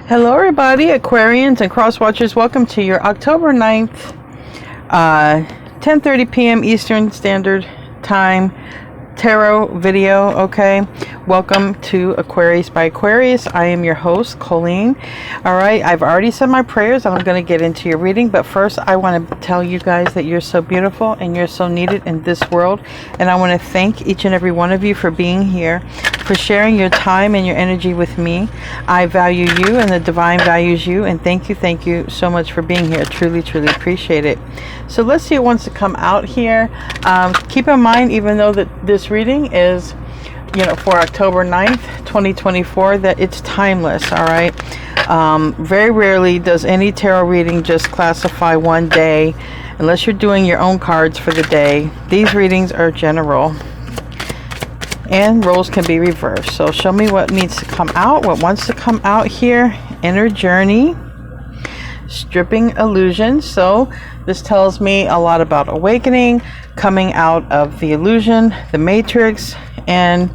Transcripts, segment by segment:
Hello everybody, Aquarians and Cross Watchers. Welcome to your October 9th, 10:30 p.m. Eastern Standard Time tarot video. Okay, welcome to Aquarius by Aquarius. I am your host, Colleen. All right, I've already said my prayers. I'm going to get into your reading, but first I want to tell you guys that you're so beautiful and you're so needed in this world, and I want to thank each and every one of you for being here, for sharing your time and your energy with me. I value you and the divine values you, and thank you so much for being here. Truly appreciate it. So let's see what wants to come out here. Keep in mind, even though that this reading is, for October 9th, 2024, that it's timeless. All right. Very rarely does any tarot reading just classify one day, unless you're doing your own cards for the day. These readings are general, and roles can be reversed. So show me what needs to come out, what wants to come out here. Inner journey, stripping illusions. So this tells me a lot about awakening, coming out of the illusion, the matrix, and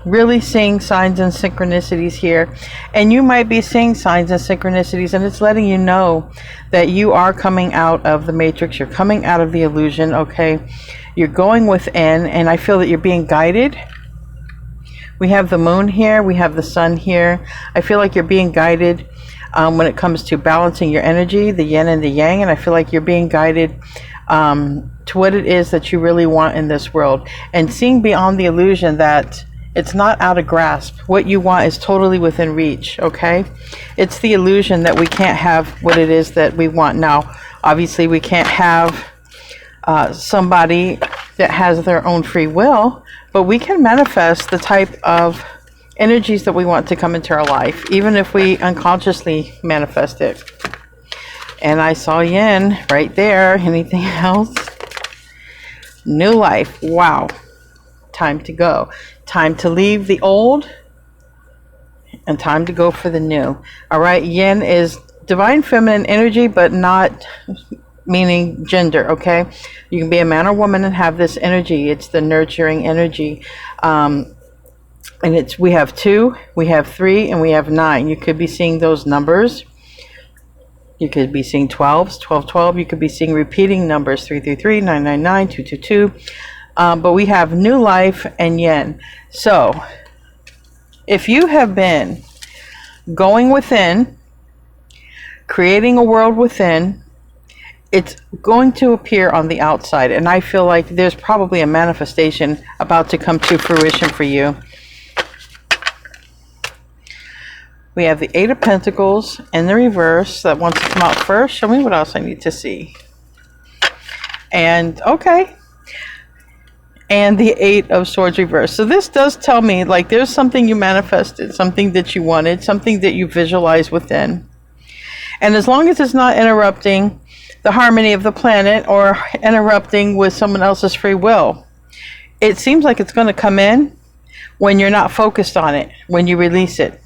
really seeing signs and synchronicities here. And you might be seeing signs and synchronicities, and it's letting you know that you are coming out of the matrix, you're coming out of the illusion. Okay, you're going within, and I feel that you're being guided. We have the moon here, we have the sun here. I feel like you're being guided when it comes to balancing your energy, the yin and the yang, and I feel like you're being guided to what it is that you really want in this world, and seeing beyond the illusion that it's not out of grasp. What you want is totally within reach. Okay, it's the illusion that we can't have what it is that we want. Now obviously we can't have somebody that has their own free will, but we can manifest the type of energies that we want to come into our life, even if we unconsciously manifest it. And I saw yin right there. Anything else? New life. Wow. Time to go. Time to leave the old and time to go for the new. All right. Yin is divine feminine energy, but not meaning gender. Okay. You can be a man or woman and have this energy. It's the nurturing energy. And we have 2, we have 3, and we have 9. You could be seeing those numbers. You could be seeing 12s, 12, 12. You could be seeing repeating numbers, 3, 3, 3, 9, 9, 9, 2, 2, 2. But we have new life and yin. So if you have been going within, creating a world within, it's going to appear on the outside. And I feel like there's probably a manifestation about to come to fruition for you. We have the 8 of Pentacles in the reverse that wants to come out first. Show me what else I need to see. And okay. And the 8 of Swords reverse. So this does tell me like there's something you manifested, something that you wanted, something that you visualized within. And as long as it's not interrupting the harmony of the planet or interrupting with someone else's free will, it seems like it's going to come in when you're not focused on it, when you release it.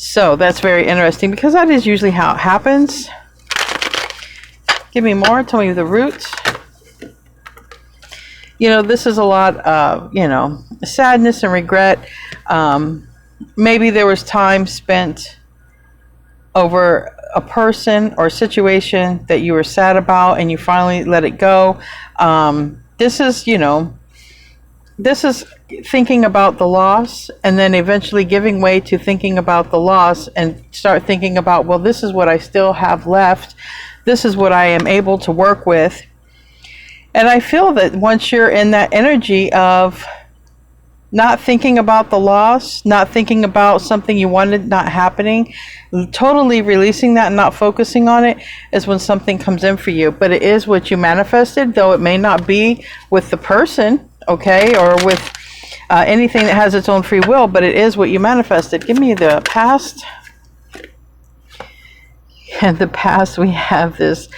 So that's very interesting, because that is usually how it happens. Give me more. Tell me the roots. This is a lot of, sadness and regret. Maybe there was time spent over a person or situation that you were sad about and you finally let it go. This is thinking about the loss, and then eventually giving way to thinking about the loss and start thinking about, well, this is what I still have left. This is what I am able to work with. And I feel that once you're in that energy of not thinking about the loss, not thinking about something you wanted not happening, totally releasing that and not focusing on it, is when something comes in for you. But it is what you manifested, though it may not be with the person, okay, or with anything that has its own free will, but it is what you manifested. Give me the past. And the past, we have this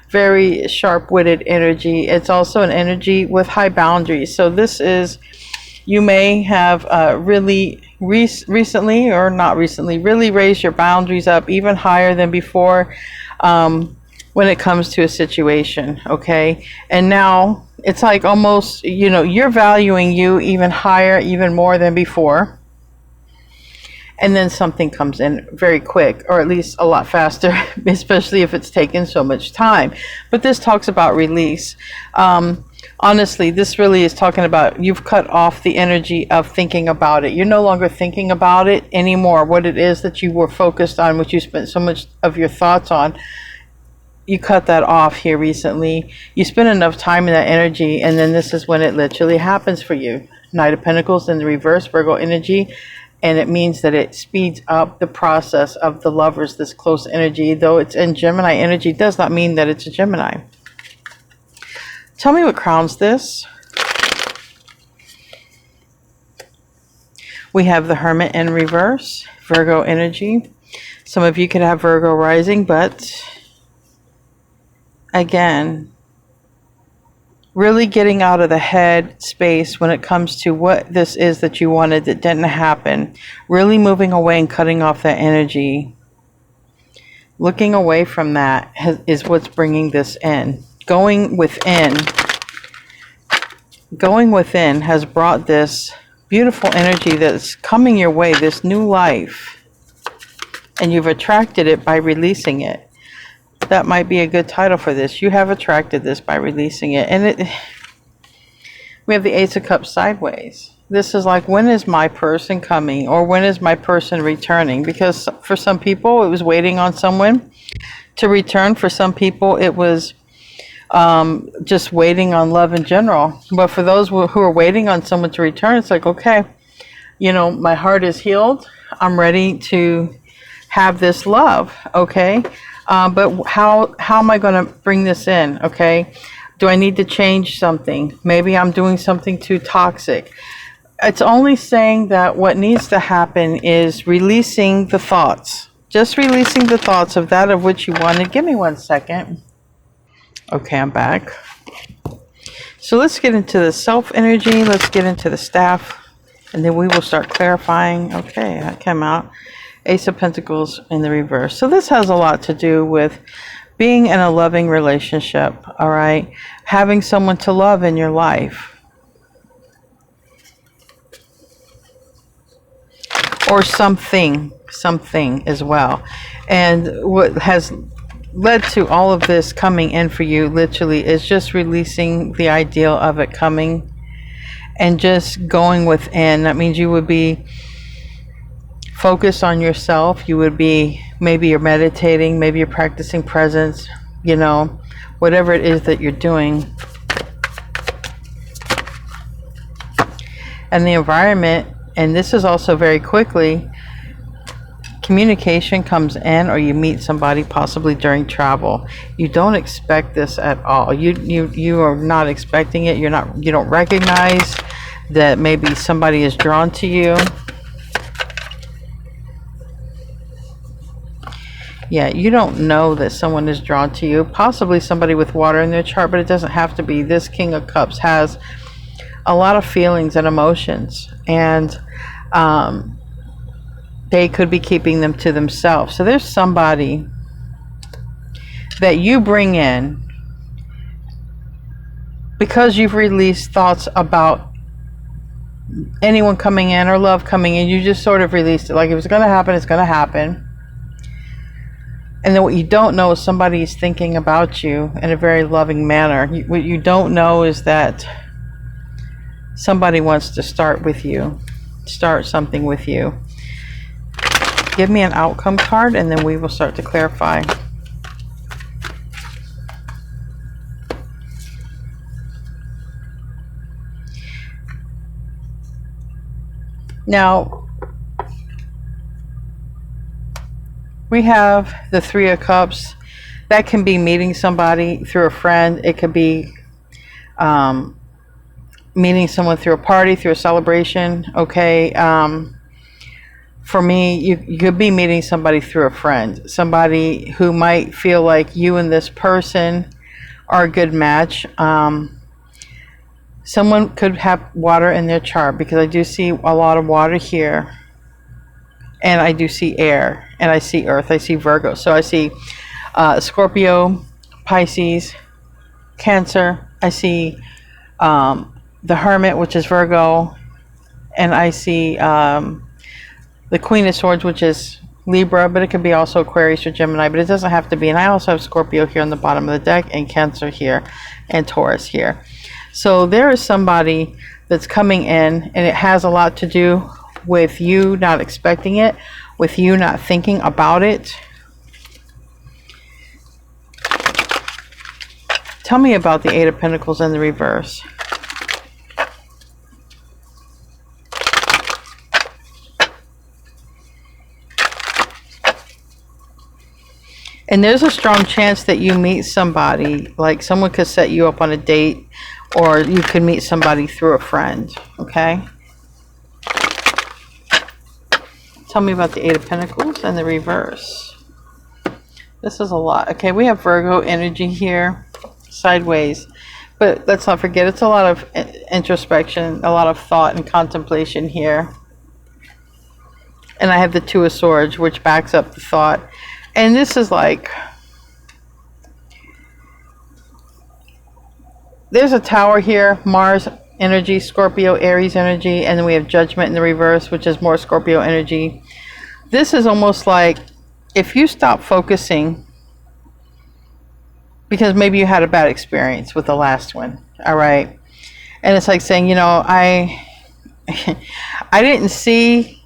very sharp-witted energy. It's also an energy with high boundaries. So this is, you may have really recently, or not recently, really raised your boundaries up even higher than before when it comes to a situation, okay? And now it's like almost, you're valuing you even higher, even more than before. and then something comes in very quick, or at least a lot faster, especially if it's taken so much time. But this talks about release. Honestly, this really is talking about you've cut off the energy of thinking about it. You're no longer thinking about it anymore, what it is that you were focused on, what you spent so much of your thoughts on. You cut that off here recently. You spend enough time in that energy, and then this is when it literally happens for you. Knight of Pentacles in the reverse, Virgo energy, and it means that it speeds up the process of the lovers, this close energy. Though it's in Gemini energy, does not mean that it's a Gemini. Tell me what crowns this. We have the Hermit in reverse, Virgo energy. Some of you could have Virgo rising, but again, really getting out of the head space when it comes to what this is that you wanted that didn't happen. Really moving away and cutting off that energy. Looking away from that is what's bringing this in. Going within has brought this beautiful energy that's coming your way, this new life. And you've attracted it by releasing it. That might be a good title for this. You have attracted this by releasing it. And we have the Ace of Cups sideways. This is like, when is my person coming? Or when is my person returning? Because for some people, it was waiting on someone to return. For some people, it was just waiting on love in general. But for those who are waiting on someone to return, it's like, okay, you know, my heart is healed. I'm ready to have this love, okay? But how am I going to bring this in, okay? Do I need to change something? Maybe I'm doing something too toxic. It's only saying that what needs to happen is releasing the thoughts. Just releasing the thoughts of that of which you wanted. Give me 1 second. Okay, I'm back. So let's get into the self energy. Let's get into the staff. And then we will start clarifying. Okay, that came out. Ace of Pentacles in the reverse. So this has a lot to do with being in a loving relationship, all right? Having someone to love in your life. Or something as well. And what has led to all of this coming in for you literally is just releasing the ideal of it coming and just going within. That means you would be focused on yourself. You would be, maybe you're meditating, maybe you're practicing presence, you know, whatever it is that you're doing. And the environment, and this is also very quickly, communication comes in, or you meet somebody possibly during travel. You don't expect this at all. You are not expecting it. You don't recognize that maybe somebody is drawn to you. Yeah, you don't know that someone is drawn to you. Possibly somebody with water in their chart, but it doesn't have to be. This King of Cups has a lot of feelings and emotions, and they could be keeping them to themselves. So there's somebody that you bring in because you've released thoughts about anyone coming in or love coming in. You just sort of released it. Like, if it's going to happen, it's going to happen. And then what you don't know is somebody is thinking about you in a very loving manner. What you don't know is that somebody wants to start with you, start something with you. Give me an outcome card, and then we will start to clarify. Now, we have the Three of Cups. That can be meeting somebody through a friend. It could be meeting someone through a party, through a celebration. Okay. For me, you could be meeting somebody through a friend. Somebody who might feel like you and this person are a good match. Someone could have water in their chart, because I do see a lot of water here. And I do see air, and I see earth, I see Virgo. So I see Scorpio, Pisces, Cancer. I see the Hermit, which is Virgo. And I see the Queen of Swords, which is Libra, but it could be also Aquarius or Gemini, but it doesn't have to be. And I also have Scorpio here on the bottom of the deck, and Cancer here, and Taurus here. So there is somebody that's coming in, and it has a lot to do with you not expecting it, with you not thinking about it. Tell me about the Eight of Pentacles in the reverse. And there's a strong chance that you meet somebody, like someone could set you up on a date, or you could meet somebody through a friend, okay? Tell me about the Eight of Pentacles and the reverse. This is a lot. Okay, we have Virgo energy here, sideways. But let's not forget, it's a lot of introspection, a lot of thought and contemplation here. And I have the Two of Swords, which backs up the thought. And this is like, there's a Tower here, Mars energy, Scorpio, Aries energy, and then we have Judgment in the reverse, which is more Scorpio energy. This is almost like, if you stop focusing, because maybe you had a bad experience with the last one, all right? And it's like saying, you know, I didn't see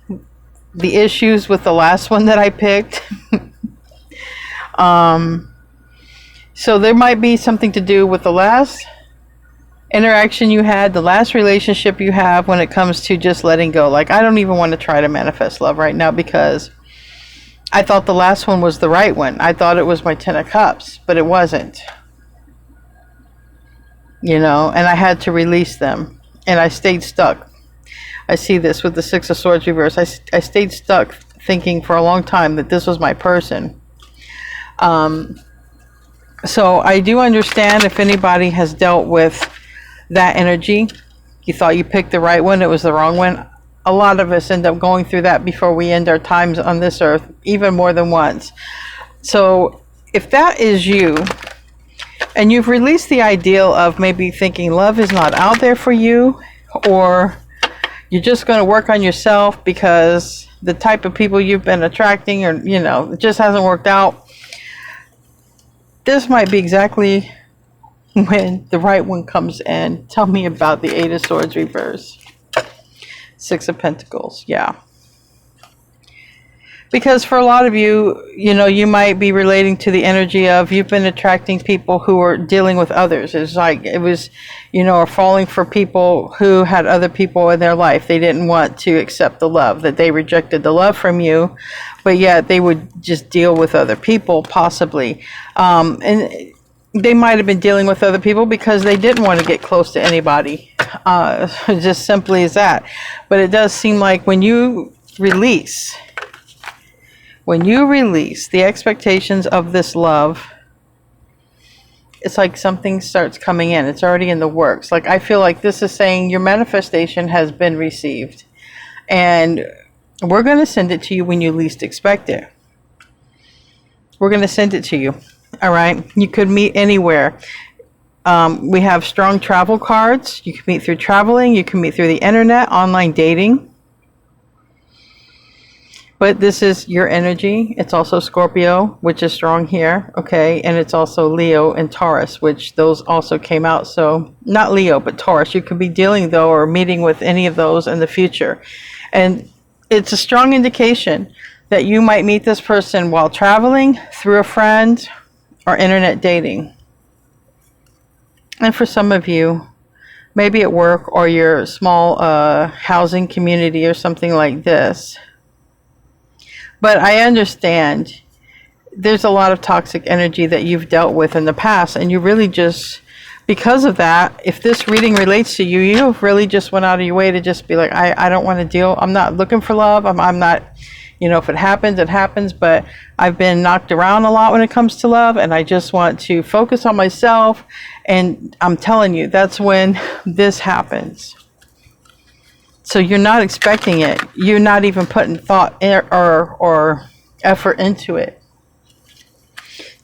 the issues with the last one that I picked. So there might be something to do with the last interaction you had, the last relationship you have, when it comes to just letting go. Like, I don't even want to try to manifest love right now because I thought the last one was the right one. I thought it was my Ten of Cups, but it wasn't. You know, and I had to release them, and I stayed stuck. I see this with the Six of Swords reverse. I stayed stuck thinking for a long time that this was my person. So I do understand if anybody has dealt with that energy. You thought you picked the right one, it was the wrong one. A lot of us end up going through that before we end our times on this earth, even more than once. So if that is you, and you've released the ideal of maybe thinking love is not out there for you, or you're just going to work on yourself because the type of people you've been attracting, or, you know, it just hasn't worked out, this might be exactly when the right one comes in. Tell me about the Eight of Swords reverse. Six of Pentacles, yeah. Because for a lot of you, you know, you might be relating to the energy of you've been attracting people who are dealing with others. It's like it was, you know, or falling for people who had other people in their life. They didn't want to accept the love, that they rejected the love from you, but yet they would just deal with other people, possibly. And they might have been dealing with other people because they didn't want to get close to anybody. Just simply as that. But it does seem like when you release the expectations of this love, it's like something starts coming in. It's already in the works. Like, I feel like this is saying your manifestation has been received. And we're going to send it to you when you least expect it. We're going to send it to you. All right. You could meet anywhere. We have strong travel cards. You can meet through traveling. You can meet through the internet, online dating. But this is your energy. It's also Scorpio, which is strong here. Okay. And it's also Leo and Taurus, which those also came out. So not Leo, but Taurus. You could be dealing, though, or meeting with any of those in the future. And it's a strong indication that you might meet this person while traveling, through a friend, or internet dating. And for some of you, maybe at work or your small housing community or something like this. But I understand there's a lot of toxic energy that you've dealt with in the past, and you really just, because of that, if this reading relates to you, you really just went out of your way to just be like, I don't want to deal, I'm not looking for love, I'm not, you know, if it happens, it happens, but I've been knocked around a lot when it comes to love, and I just want to focus on myself. And I'm telling you, that's when this happens. So you're not expecting it. You're not even putting thought or effort into it.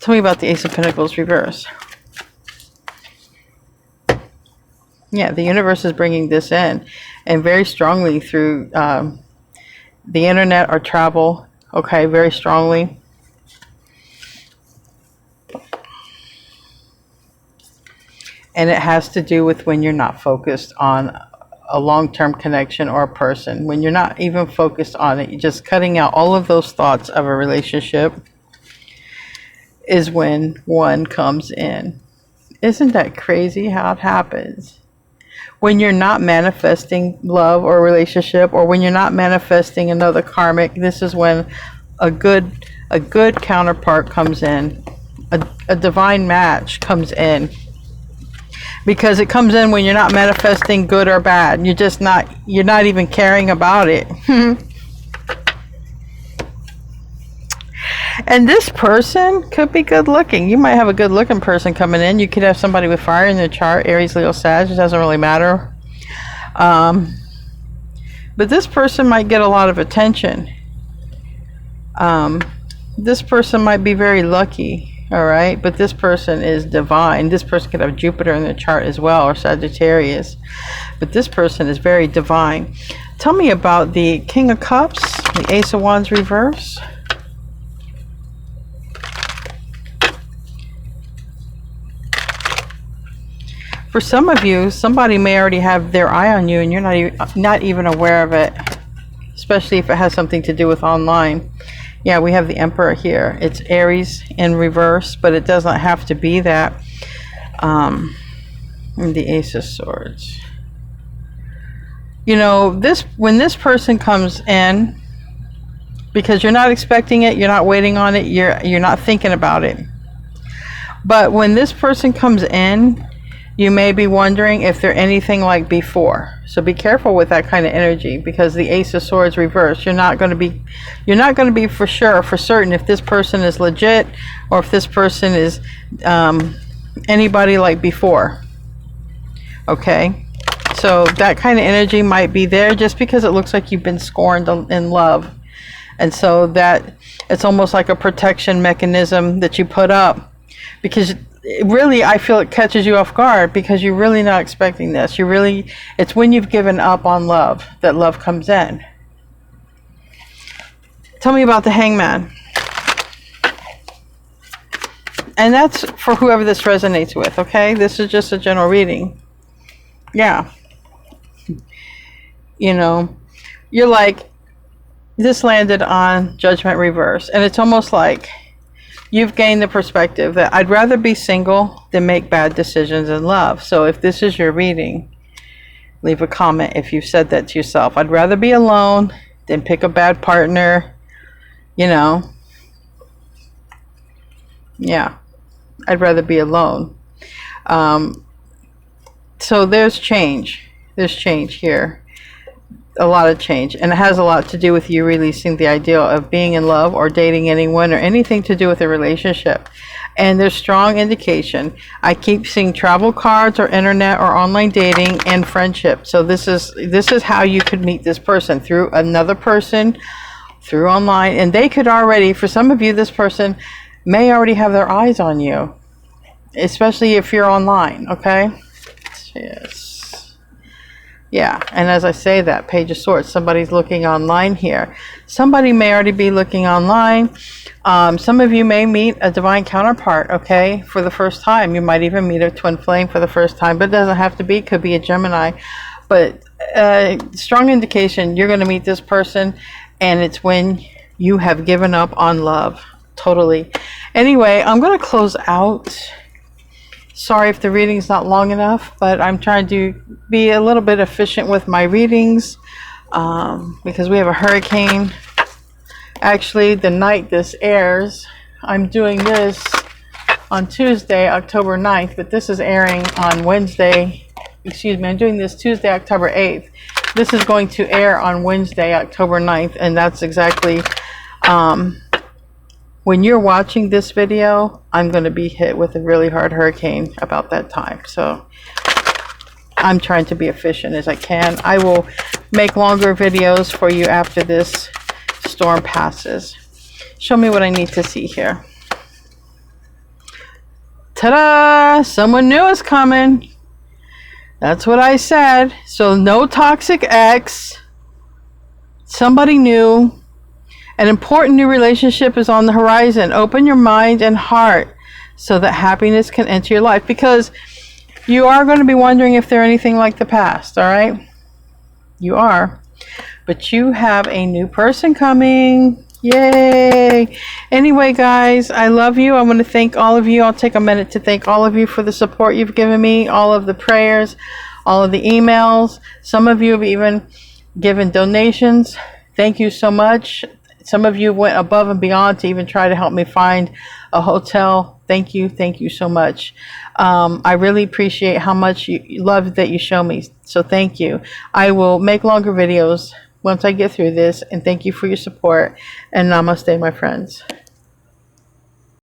Tell me about the Ace of Pentacles reverse. Yeah, the universe is bringing this in, and very strongly through the internet, or travel, okay, very strongly. And it has to do with when you're not focused on a long-term connection or a person. When you're not even focused on it, you're just cutting out all of those thoughts of a relationship, is when one comes in. Isn't that crazy how it happens? When you're not manifesting love or relationship, or when you're not manifesting another karmic, this is when a good counterpart comes in. A divine match comes in. Because it comes in when you're not manifesting good or bad. You're not even caring about it. And this person could be good looking. You might have a good looking person coming in. You could have somebody with fire in their chart, Aries, Leo, Sag. It doesn't really matter. But this person might get a lot of attention. This person might be very lucky. All right, but this person is divine. This person could have Jupiter in their chart as well, or Sagittarius. But this person is very divine. Tell me about the King of Cups, the Ace of Wands reverse. For some of you, somebody may already have their eye on you and you're not even aware of it, especially if it has something to do with online. Yeah, we have the Emperor here. It's Aries in reverse, but it doesn't have to be that. And the Ace of Swords. You know, when this person comes in, because you're not expecting it, you're not waiting on it, you're not thinking about it. But when this person comes in, you may be wondering if they're anything like before. So be careful with that kind of energy, because the Ace of Swords reversed. You're not going to be for certain if this person is legit, or if this person is anybody like before. Okay, so that kind of energy might be there, just because it looks like you've been scorned in love, and so that it's almost like a protection mechanism that you put up, because really, I feel it catches you off guard, because you're really not expecting this. It's when you've given up on love that love comes in. Tell me about the Hangman. And that's for whoever this resonates with, okay? This is just a general reading. Yeah. You know, you're like, this landed on Judgment reverse, and it's almost like you've gained the perspective that I'd rather be single than make bad decisions in love. So if this is your reading, leave a comment if you've said that to yourself. I'd rather be alone than pick a bad partner, you know. Yeah, I'd rather be alone. So there's change. There's change here. A lot of change, and it has a lot to do with you releasing the idea of being in love or dating anyone or anything to do with a relationship. And there's strong indication. I keep seeing travel cards or internet or online dating and friendship. So this is how you could meet this person, through another person, through online, and they could already, for some of you, this person may already have their eyes on you, especially if you're online. Okay. Yes. Yeah, and as I say that, Page of Swords, somebody's looking online here. Somebody may already be looking online. Some of you may meet a divine counterpart, okay, for the first time. You might even meet a twin flame for the first time, but it doesn't have to be. It could be a Gemini. But strong indication you're going to meet this person, and it's when you have given up on love. Totally. Anyway, I'm going to close out. Sorry if the reading's not long enough, but I'm trying to be a little bit efficient with my readings, because we have a hurricane. Actually, the night this airs, I'm doing this on Tuesday, October 9th, but this is airing on Wednesday. Excuse me, I'm doing this Tuesday, October 8th. This is going to air on Wednesday, October 9th, and that's exactly when you're watching this video, I'm going to be hit with a really hard hurricane about that time. So I'm trying to be efficient as I can. I will make longer videos for you after this storm passes. Show me what I need to see here. Ta-da! Someone new is coming. That's what I said. So no toxic ex. Somebody new, an important new relationship is on the horizon. Open your mind and heart so that happiness can enter your life, because you are going to be wondering if they're anything like the past, all right? You are. But you have a new person coming. Yay! Anyway, guys, I love you. I want to thank all of you. I'll take a minute to thank all of you for the support you've given me, all of the prayers, all of the emails. Some of you have even given donations. Thank you so much. Some of you went above and beyond to even try to help me find a hotel. Thank you. Thank you so much. I really appreciate how much love that you show me. So thank you. I will make longer videos once I get through this. And thank you for your support. And namaste, my friends.